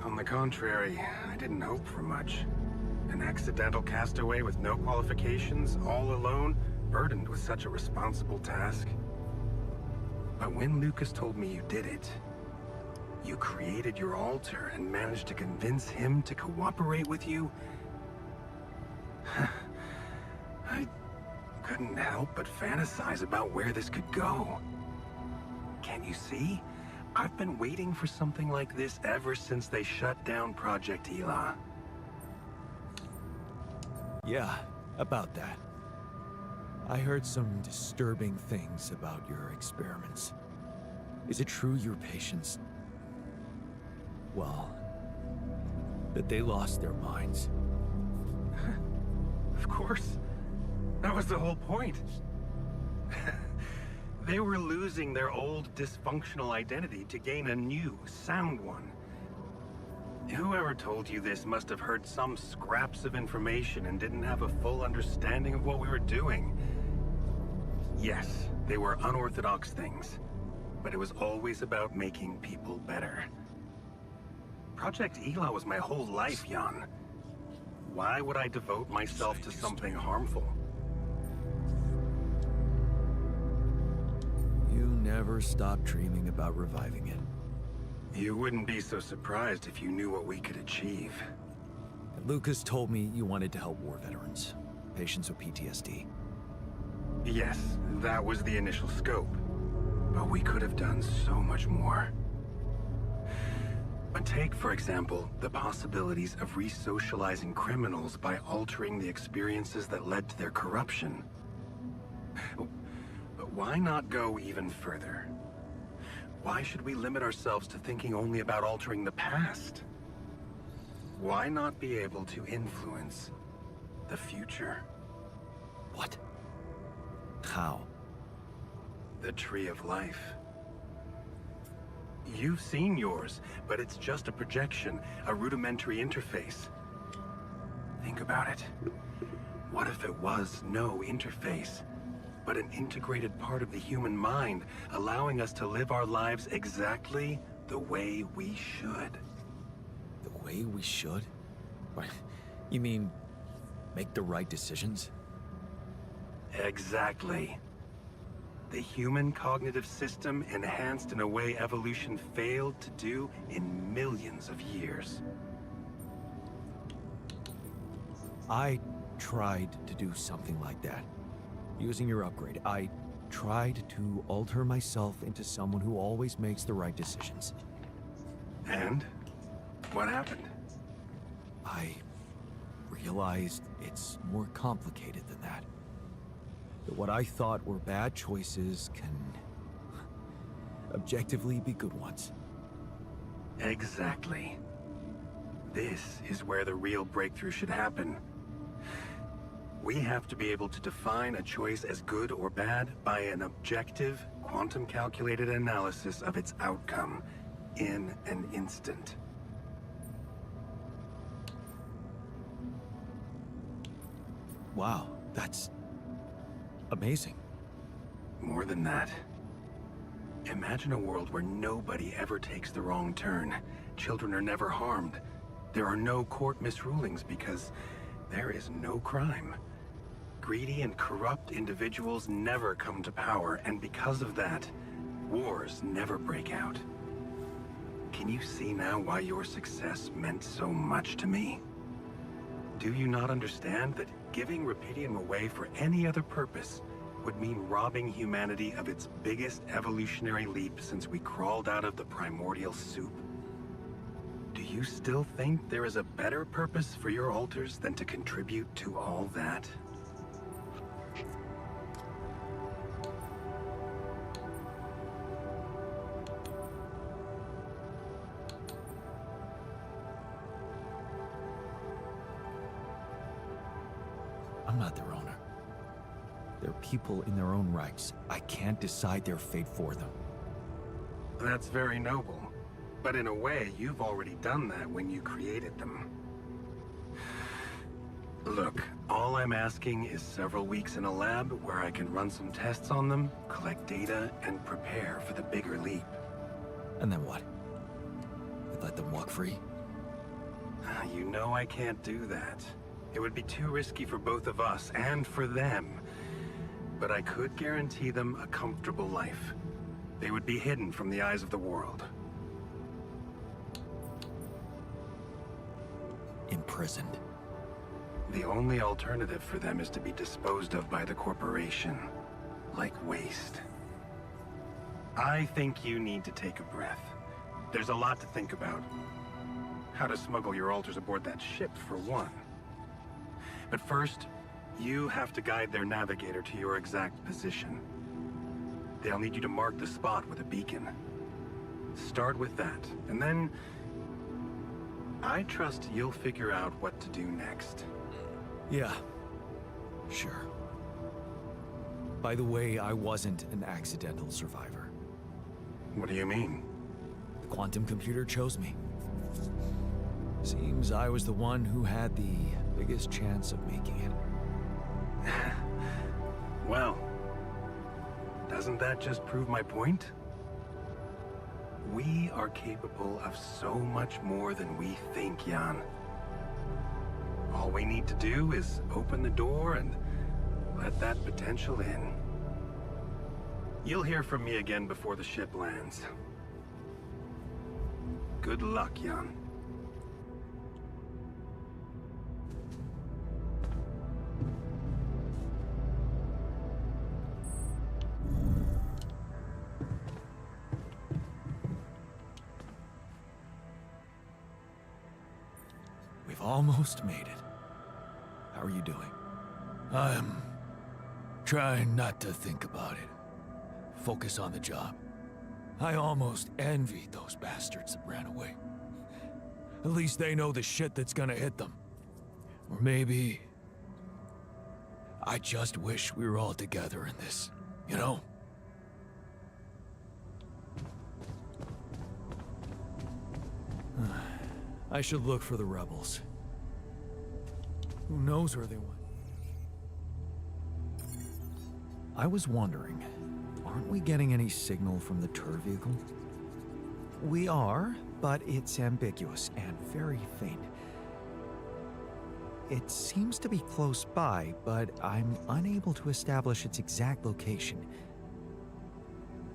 On the contrary, I didn't hope for much. An accidental castaway with no qualifications, all alone, burdened with such a responsible task. But when Lucas told me you did it, you created your altar and managed to convince him to cooperate with you, I couldn't help but fantasize about where this could go. Can you see? I've been waiting for something like this ever since they shut down Project Elah. Yeah, about that. I heard some disturbing things about your experiments. Is it true your patients... well, that they lost their minds? Of course. That was the whole point. They were losing their old dysfunctional identity to gain a new, sound one. Whoever told you this must have heard some scraps of information and didn't have a full understanding of what we were doing. Yes, they were unorthodox things, but it was always about making people better. Project Elah was my whole life, Jan. Why would I devote myself to something harmful? You never stopped dreaming about reviving it. You wouldn't be so surprised if you knew what we could achieve. Lucas told me you wanted to help war veterans, patients with PTSD. Yes, that was the initial scope. But we could have done so much more. But take, for example, the possibilities of re-socializing criminals by altering the experiences that led to their corruption. But why not go even further? Why should we limit ourselves to thinking only about altering the past? Why not be able to influence the future? What? How? The Tree of Life. You've seen yours, but it's just a projection, a rudimentary interface. Think about it. What if it was no interface, but an integrated part of the human mind, allowing us to live our lives exactly the way we should? The way we should? What? You mean, make the right decisions? Exactly. The human cognitive system enhanced in a way evolution failed to do in millions of years. I tried to do something like that. Using your upgrade, I tried to alter myself into someone who always makes the right decisions. And? What happened? I realized it's more complicated than that. That what I thought were bad choices can objectively be good ones. Exactly. This is where the real breakthrough should happen. We have to be able to define a choice as good or bad by an objective, quantum-calculated analysis of its outcome in an instant. Wow, that's amazing. More than that. Imagine a world where nobody ever takes the wrong turn. Children are never harmed. There are no court misrulings because there is no crime. Greedy and corrupt individuals never come to power, and because of that, wars never break out. Can you see now why your success meant so much to me? Do you not understand that giving Rapidium away for any other purpose would mean robbing humanity of its biggest evolutionary leap since we crawled out of the primordial soup? Do you still think there is a better purpose for your altars than to contribute to all that? people in their own rights. I can't decide their fate for them. That's very noble. But in a way, you've already done that when you created them. Look, all I'm asking is several weeks in a lab where I can run some tests on them, collect data, and prepare for the bigger leap. And then what? We let them walk free? You know I can't do that. It would be too risky for both of us and for them. But I could guarantee them a comfortable life. They would be hidden from the eyes of the world. Imprisoned. The only alternative for them is to be disposed of by the corporation. Like waste. I think you need to take a breath. There's a lot to think about. How to smuggle your alters aboard that ship, for one. But first, you have to guide their navigator to your exact position. They'll need you to mark the spot with a beacon. Start with that, and then... I trust you'll figure out what to do next. Yeah. Sure. By the way, I wasn't an accidental survivor. What do you mean? The quantum computer chose me. Seems I was the one who had the biggest chance of making it. Well, doesn't that just prove my point? We are capable of so much more than we think, Jan. All we need to do is open the door and let that potential in. You'll hear from me again before the ship lands. Good luck, Jan. We've almost made it. How are you doing? I'm trying not to think about it. Focus on the job. I almost envied those bastards that ran away. At least they know the shit that's gonna hit them. Or maybe... I just wish we were all together in this, you know? I should look for the rebels. Who knows where they went? I was wondering, aren't we getting any signal from the tour vehicle? We are, but it's ambiguous and very faint. It seems to be close by, but I'm unable to establish its exact location.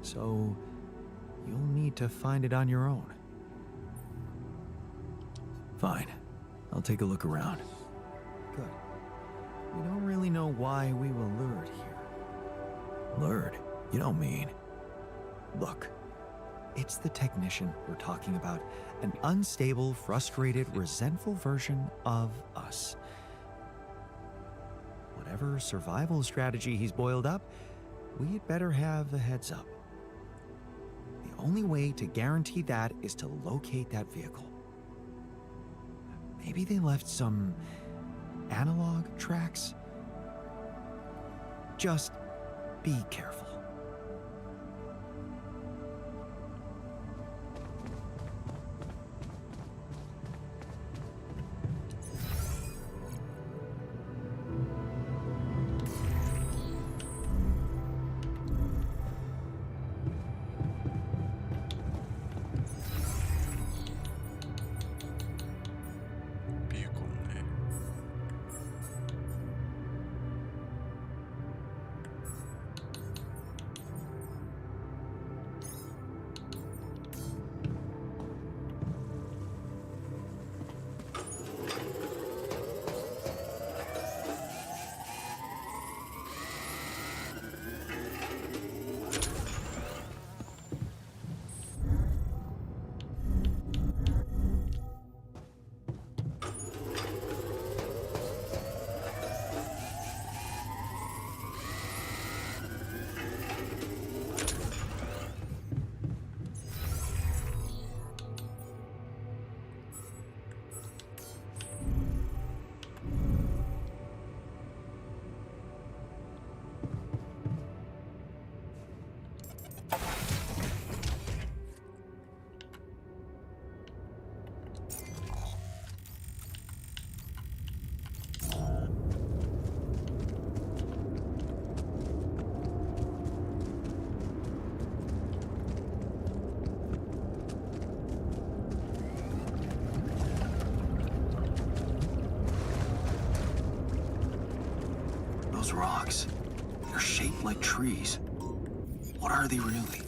So, you'll need to find it on your own. Fine. I'll take a look around. Good. We don't really know why we were lured here. Lured? You don't mean... Look. It's the technician we're talking about. An unstable, frustrated, resentful version of us. Whatever survival strategy he's boiled up, we'd better have a heads up. The only way to guarantee that is to locate that vehicle. Maybe they left some analog tracks? Just be careful. those rocks. They're shaped like trees. What are they really?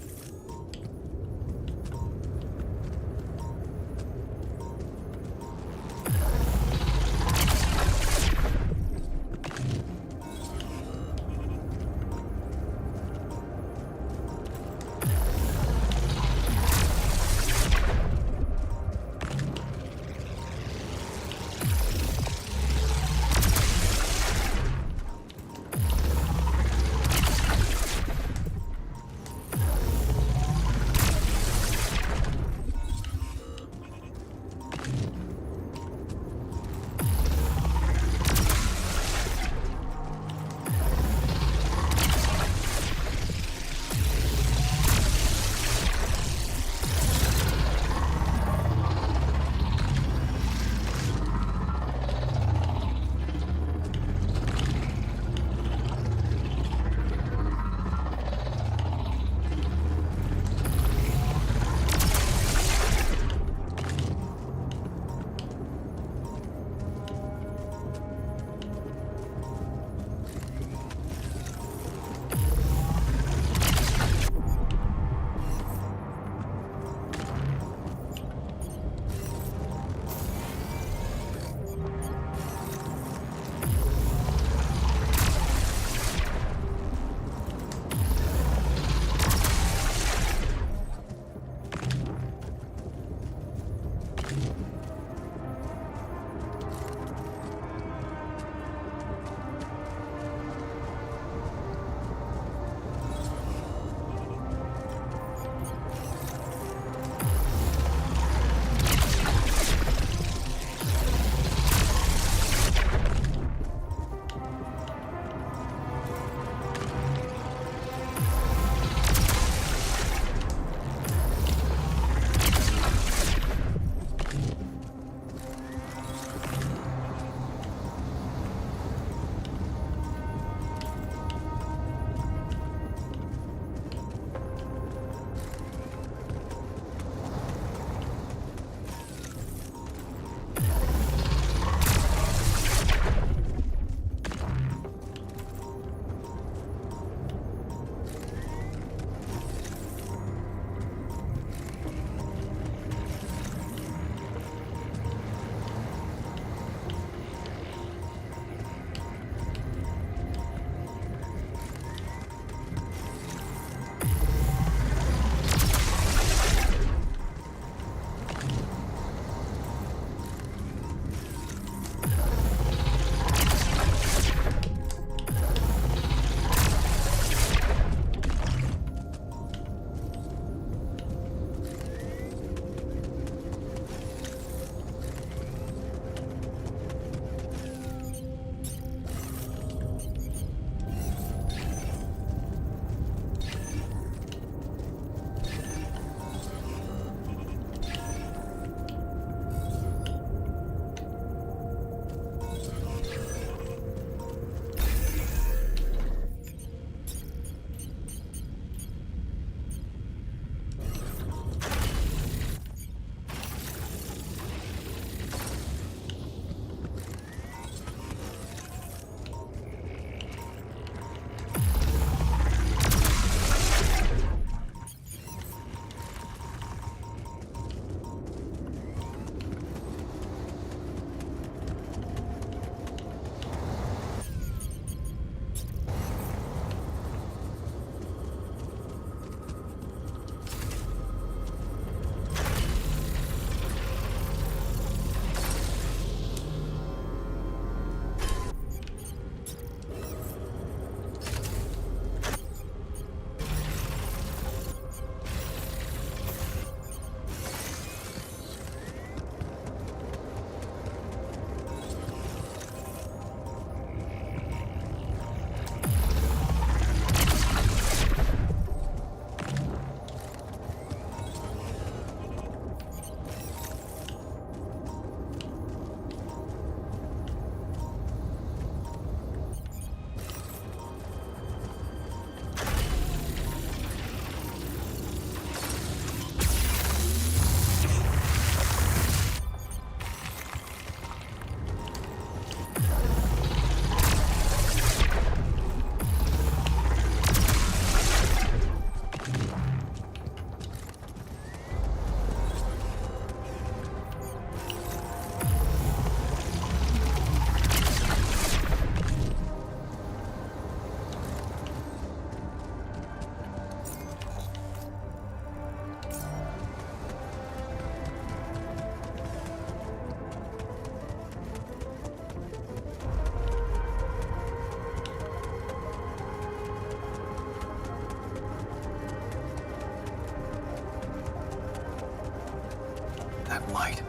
That light.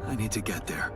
I need to get there.